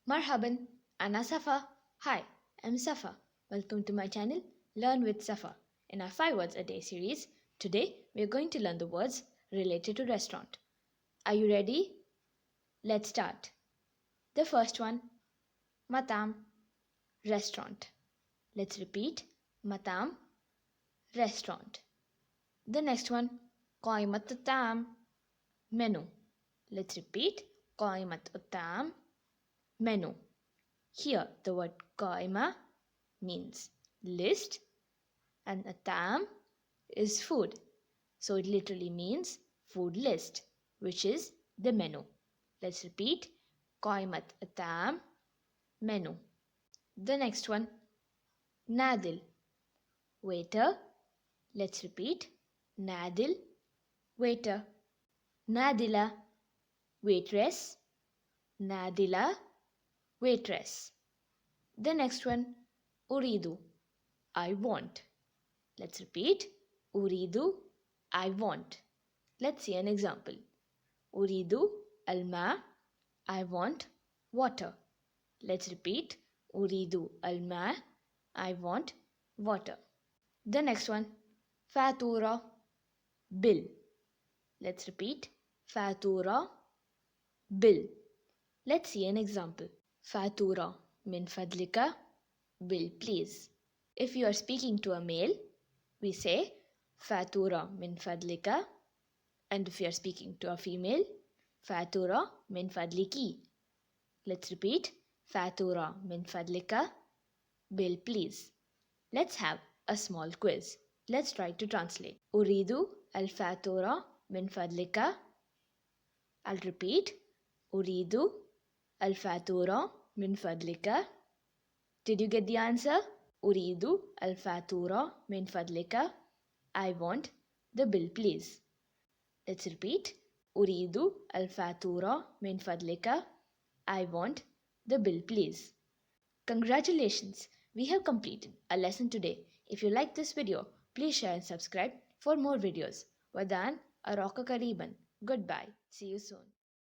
Marhaban, Ana Safaa. Hi, I'm Safaa. Welcome to my channel, Learn with Safaa. In our 5 words a day series, today we are going to learn the words related to restaurant. Are you ready? Let's start. The first one, matam, restaurant. Let's repeat, matam, restaurant. The next one, qaimat tam, menu. Let's repeat, qaimat tam, menu. Here, the word qaima means list and atam is food. So it literally means food list, which is the menu. Let's repeat, qaimat atam, menu. The next one, nadil, waiter. Let's repeat, nadil, waiter. Nadila, waitress. Nadila, waitress. The next one, uridu, I want. Let's repeat, uridu, I want. Let's see an example. Uridu alma, I want water. Let's repeat, uridu alma, I want water. The next one, fatura, bill. Let's repeat, fatura, bill. Let's see an example. Fatura min fadlika, bill please. If you are speaking to a male, we say fatura min fadlika, and if you are speaking to a female, fatura min fadliki. Let's repeat, fatura min fadlika, bill please. Let's have a small quiz. Let's try to translate. Uridu al fatura min fadlika. I'll repeat, uridu al fatura min fadlika. Did you get the answer? Uridu al fatura min fadlika. I want the bill please. Let's repeat. Uridu al fatura min fadlika. I want the bill please. Congratulations! We have completed a lesson today. If you like this video, please share and subscribe for more videos. Wadan Araka Kariban. Goodbye. See you soon.